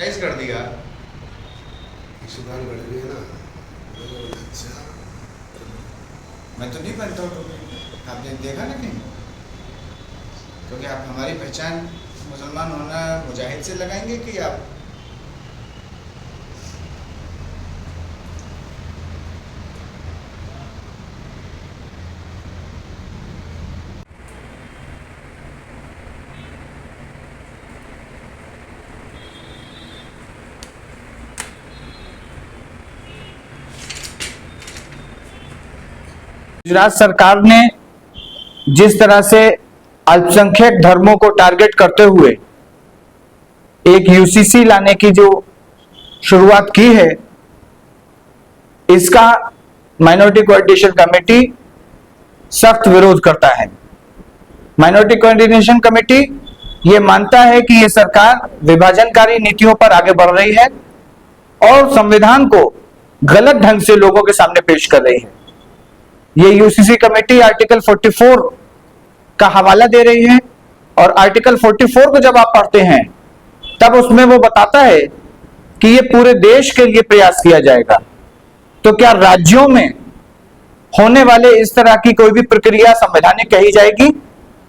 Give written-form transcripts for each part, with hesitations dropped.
Size कर दिया। सुधार बढ़ गया ना। अच्छा, मैं तो नहीं पहनता हूँ टोपी, आपने देखा ना कहीं? क्योंकि आप हमारी पहचान मुसलमान होना मुजाहिद से लगाएंगे कि आप गुजरात सरकार ने जिस तरह से अल्पसंख्यक धर्मों को टारगेट करते हुए एक यूसीसी लाने की जो शुरुआत की है, इसका माइनॉरिटी कोऑर्डिनेशन कमेटी सख्त विरोध करता है। माइनॉरिटी कोऑर्डिनेशन कमेटी ये मानता है कि ये सरकार विभाजनकारी नीतियों पर आगे बढ़ रही है और संविधान को गलत ढंग से लोगों के सामने पेश कर रही है। ये यूसीसी कमेटी आर्टिकल 44 का हवाला दे रही है और आर्टिकल 44 को जब आप पढ़ते हैं तब उसमें वो बताता है कि ये पूरे देश के लिए प्रयास किया जाएगा। तो क्या राज्यों में होने वाले इस तरह की कोई भी प्रक्रिया संवैधानिक कही जाएगी?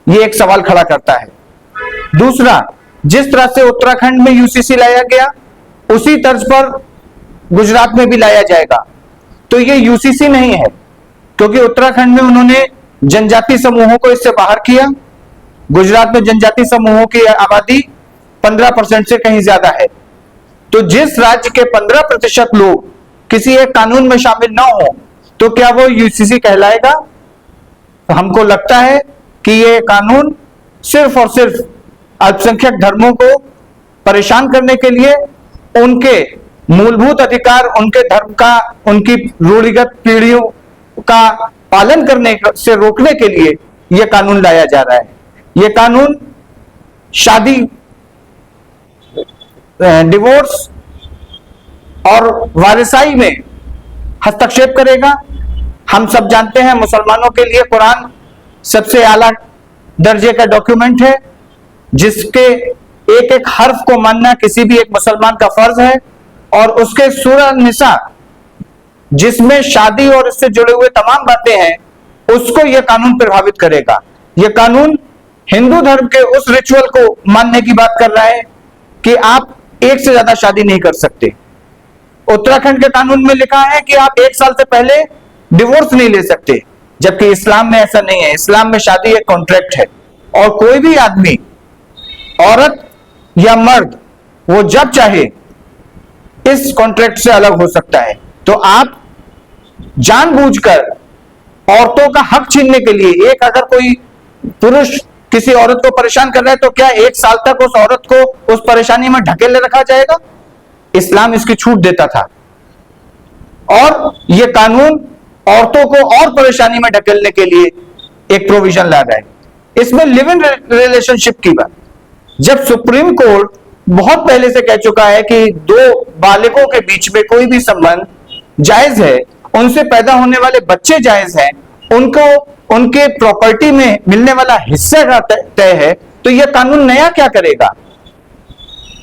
ये एक सवाल खड़ा करता है। दूसरा, जिस तरह से उत्तराखंड में यूसीसी लाया गया उसी तर्ज पर गुजरात में भी लाया जाएगा। तो ये यूसीसी नहीं है, क्योंकि उत्तराखंड में उन्होंने जनजाति समूहों को इससे बाहर किया। गुजरात में जनजाति समूहों की आबादी 15% से कहीं ज्यादा है। तो जिस राज्य के 15% लोग किसी एक कानून में शामिल ना हो तो क्या वो यूसीसी कहलाएगा? तो हमको लगता है कि ये कानून सिर्फ और सिर्फ अल्पसंख्यक धर्मों को परेशान करने के लिए, उनके मूलभूत अधिकार, उनके धर्म का, उनकी रूढ़िगत पीढ़ियों का पालन करने से रोकने के लिए यह कानून लाया जा रहा है। यह कानून शादी, डिवोर्स और वारिसाई में हस्तक्षेप करेगा। हम सब जानते हैं मुसलमानों के लिए कुरान सबसे आला दर्जे का डॉक्यूमेंट है, जिसके एक एक हर्फ को मानना किसी भी एक मुसलमान का फर्ज है। और उसके सूरह निसा जिसमें शादी और इससे जुड़े हुए तमाम बातें हैं, उसको यह कानून प्रभावित करेगा। यह कानून हिंदू धर्म के उस रिचुअल को मानने की बात कर रहा है कि आप एक से ज्यादा शादी नहीं कर सकते। उत्तराखंड के कानून में लिखा है कि आप 1 साल से पहले डिवोर्स नहीं ले सकते, जबकि इस्लाम में ऐसा नहीं है। इस्लाम में शादी एक कॉन्ट्रैक्ट है और कोई भी आदमी, औरत या मर्द, वो जब चाहे इस कॉन्ट्रैक्ट से अलग हो सकता है। तो आप जानबूझकर औरतों का हक छीनने के लिए, एक अगर कोई पुरुष किसी औरत को परेशान कर रहा है तो क्या 1 साल तक उस औरत को उस परेशानी में ढकेले रखा जाएगा? इस्लाम इसकी छूट देता था। और यह कानून औरतों को और परेशानी में ढकेलने के लिए एक प्रोविजन ला रहा है। इसमें लिव इन रिलेशनशिप की बात, जब सुप्रीम कोर्ट बहुत पहले से कह चुका है कि 2 बालिगों के बीच में कोई भी संबंध जायज है, उनसे पैदा होने वाले बच्चे जायज हैं, उनको उनके प्रॉपर्टी में मिलने वाला हिस्सा का तय है, तो यह कानून नया क्या करेगा?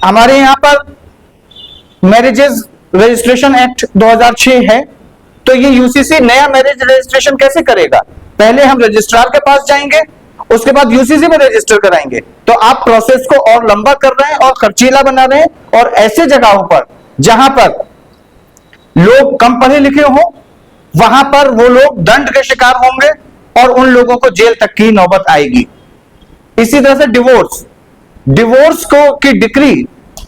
हमारे यहां पर मैरिजेस रजिस्ट्रेशन एक्ट 2006 है, तो ये यूसीसी नया मैरिज रजिस्ट्रेशन कैसे करेगा? पहले हम रजिस्ट्रार के पास जाएंगे, उसके बाद यूसीसी में रजिस्टर कराएंगे। तो आप प्रोसेस को और लंबा कर रहे हैं और खर्चीला बना रहे हैं। और ऐसे जगहों पर जहां पर लोग कम पढ़े लिखे हो, वहां पर वो लोग दंड के शिकार होंगे और उन लोगों को जेल तक की नौबत आएगी। इसी तरह से डिवोर्स को की डिक्री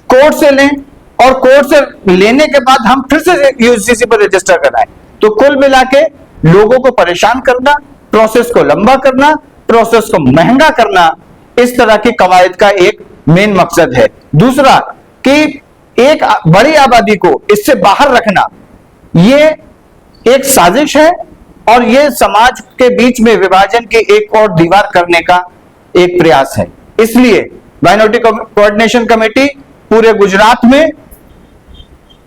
कोर्ट से लें और कोर्ट से लेने के बाद हम फिर से यूसीसी पर रजिस्टर कराएं। तो कुल मिला के लोगों को परेशान करना, प्रोसेस को लंबा करना, प्रोसेस को महंगा करना, इस तरह की कवायद का एक मेन मकसद है। दूसरा कि एक बड़ी आबादी को इससे बाहर रखना, ये एक साजिश है और ये समाज के बीच में विभाजन की एक और दीवार करने का एक प्रयास है। इसलिए माइनॉरिटी कोऑर्डिनेशन कमेटी पूरे गुजरात में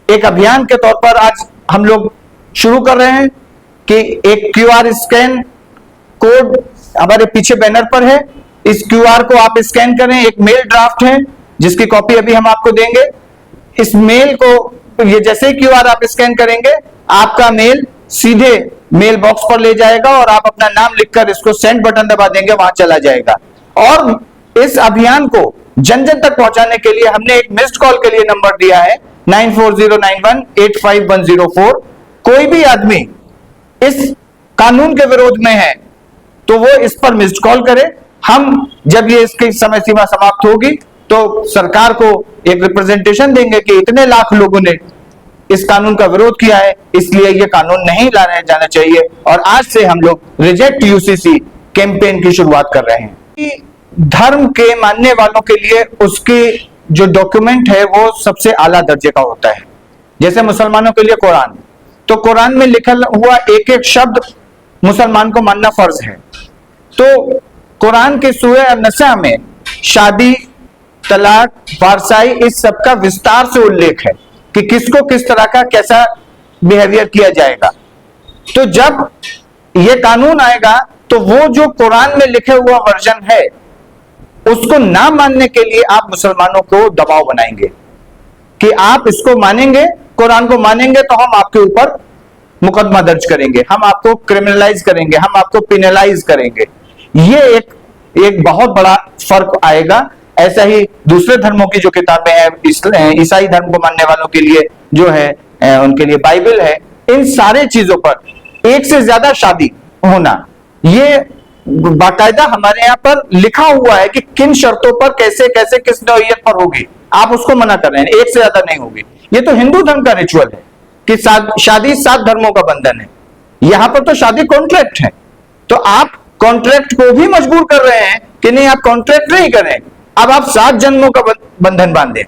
एक अभियान के तौर पर आज हम लोग शुरू कर रहे हैं कि एक क्यूआर स्कैन कोड हमारे पीछे बैनर पर है। इस क्यूआर को आप स्कैन करें। एक मेल ड्राफ्ट है जिसकी कॉपी अभी हम आपको देंगे। इस मेल को, ये जैसे ही क्यूआर आप स्कैन करेंगे आपका मेल सीधे मेल बॉक्स पर ले जाएगा और आप अपना नाम लिखकर इसको सेंड बटन दबा देंगे, वहां चला जाएगा। और इस अभियान को जन जन तक पहुंचाने के लिए हमने एक मिस्ड कॉल के लिए नंबर दिया है 9409185104। कोई भी आदमी इस कानून के विरोध में है तो वो इस पर मिस्ड कॉल करे। हम जब ये इसकी समय सीमा समाप्त होगी तो सरकार को एक रिप्रेजेंटेशन देंगे कि इतने लाख लोगों ने इस कानून का विरोध किया है, इसलिए ये कानून नहीं लाया जाना चाहिए। और आज से हम लोग रिजेक्ट यूसीसी कैंपेन की शुरुआत कर रहे हैं। धर्म के मानने वालों के लिए उसकी जो डॉक्यूमेंट है वो सबसे आला दर्जे का होता है। जैसे मुसलमानों के लिए कुरान, तो कुरान में लिखा हुआ एक एक शब्द मुसलमान को मानना फर्ज है। तो कुरान के सूरह नसा में शादी, तलाक, वारसाई, इस सब का विस्तार से उल्लेख है कि किसको किस तरह का कैसा बिहेवियर किया जाएगा। तो जब ये कानून आएगा तो वो जो कुरान में लिखे हुआ वर्जन है उसको ना मानने के लिए आप मुसलमानों को दबाव बनाएंगे कि आप इसको मानेंगे, कुरान को मानेंगे तो हम आपके ऊपर मुकदमा दर्ज करेंगे, हम आपको क्रिमिनलाइज करेंगे, हम आपको पिनलाइज करेंगे। ये एक बहुत बड़ा फर्क आएगा। ऐसा ही दूसरे धर्मों की जो किताबें हैं, ईसाई धर्म को मानने वालों के लिए जो है उनके लिए बाइबल है, इन सारे चीजों पर एक से ज्यादा शादी होना, ये बाकायदा हमारे यहाँ पर लिखा हुआ है कि किन शर्तों पर कैसे कैसे किस नौइयत पर होगी। आप उसको मना कर रहे हैं, एक से ज्यादा नहीं होगी। ये तो हिंदू धर्म का रिचुअल है कि शादी 7 धर्मों का बंधन है। यहां पर तो शादी कॉन्ट्रैक्ट है, तो आप कॉन्ट्रैक्ट को भी मजबूर कर रहे हैं कि नहीं, आप कॉन्ट्रैक्ट नहीं करें, अब आप 7 जन्मों का बंधन बांधे।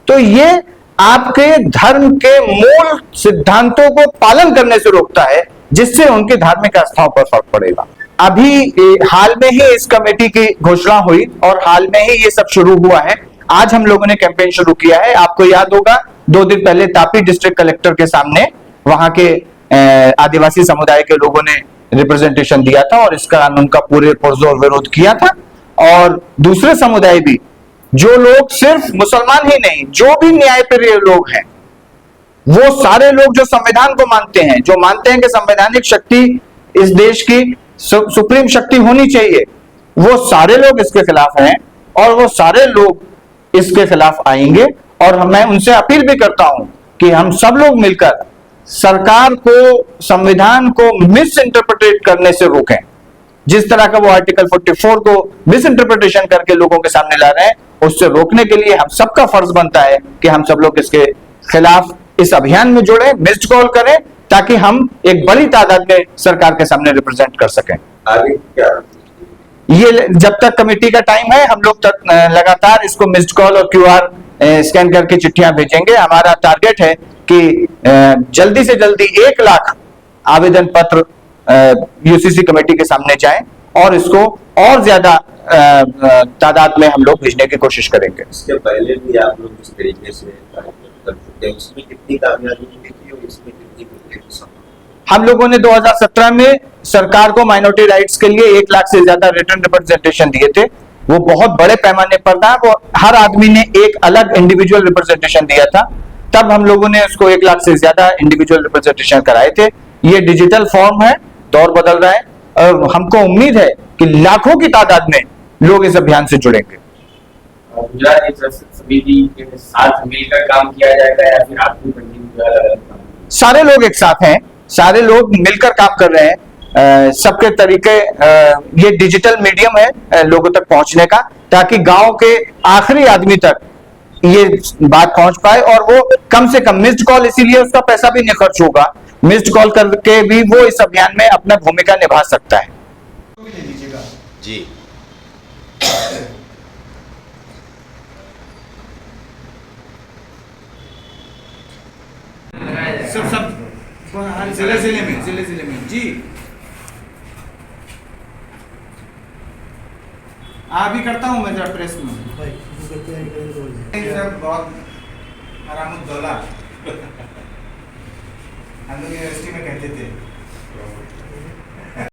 तो ये आपके धर्म के मूल सिद्धांतों को पालन करने से रोकता है, जिससे उनकी धार्मिक आस्थाओं पर फर्क पड़ेगा। अभी हाल में ही इस कमेटी की घोषणा हुई और हाल में ही ये सब शुरू हुआ है। आज हम लोगों ने कैंपेन शुरू किया है। आपको याद होगा 2 दिन पहले तापी डिस्ट्रिक्ट कलेक्टर के सामने वहां के आदिवासी समुदाय के लोगों ने रिप्रेजेंटेशन दिया था और इस कानून का पूरे पुरजोर विरोध किया था। और दूसरे समुदाय भी, जो लोग सिर्फ मुसलमान ही नहीं, जो भी न्यायप्रिय लोग हैं, वो सारे लोग जो संविधान को मानते हैं, जो मानते हैं कि संवैधानिक शक्ति इस देश की सुप्रीम शक्ति होनी चाहिए, वो सारे लोग इसके खिलाफ हैं और वो सारे लोग इसके खिलाफ आएंगे। और मैं उनसे अपील भी करता हूं कि हम सब लोग मिलकर सरकार को, संविधान को मिस इंटरप्रिटेट करने से रोकें। जिस तरह का वो आर्टिकल 44 को मिस इंटरप्रिटेशन करके लोगों के सामने ला रहे हैं, उससे रोकने के लिए हम सबका फर्ज बनता है कि हम सब लोग इसके खिलाफ इस अभियान में जुड़े, मिस्ड कॉल करें, ताकि हम एक बड़ी तादाद में सरकार के सामने रिप्रेजेंट कर सकें। आगे क्या? ये जब तक कमेटी का टाइम है, हम लोग लगातार इसको मिस्ड कॉल और क्यूआर स्कैन करके चिट्ठियां भेजेंगे। हमारा टारगेट है कि जल्दी से जल्दी 1 लाख आवेदन पत्र यूसीसी कमेटी के सामने जाएं और इसको और ज्यादा तादाद में हम लोग भेजने की कोशिश करेंगे। इसके पहले भी आप लोग इस तरीके से कर चुके हैं, उसमें कितनी कामयाबी देखी और इसमें कितनी मुश्किल? हम लोगों ने 2017 में सरकार को माइनॉरिटी राइट्स के लिए 1 लाख से ज्यादा रिटर्न रिप्रेजेंटेशन दिए थे। वो बहुत बड़े पैमाने पर था, वो हर आदमी ने एक अलग इंडिविजुअल रिप्रेजेंटेशन दिया था। तब हम लोगों ने उसको 1 लाख से ज्यादा इंडिविजुअल रिप्रेजेंटेशन कराए थे। ये डिजिटल फॉर्म है, दौर बदल रहा है और हमको उम्मीद है कि लाखों की तादाद में लोग इस अभियान से जुड़ेंगे। गुजरात समिति के साथ मिलकर काम किया जाएगा या फिर आपकी बंदी? सारे लोग एक साथ हैं, सारे लोग मिलकर काम कर रहे हैं। सबके तरीके, ये डिजिटल मीडियम है लोगों तक पहुंचने का, ताकि गांव के आखिरी आदमी तक ये बात पहुंच पाए और वो कम से कम मिस्ड कॉल, इसीलिए उसका पैसा भी नहीं खर्च होगा, मिस्ड कॉल करके भी वो इस अभियान में अपना भूमिका निभा सकता है। जी सब जिले में जी आ भी करता हूँ मैं जरा प्रेस में सब बहुत हरामुद्दौला हम लोग यूनिवर्सिटी में कहते थे।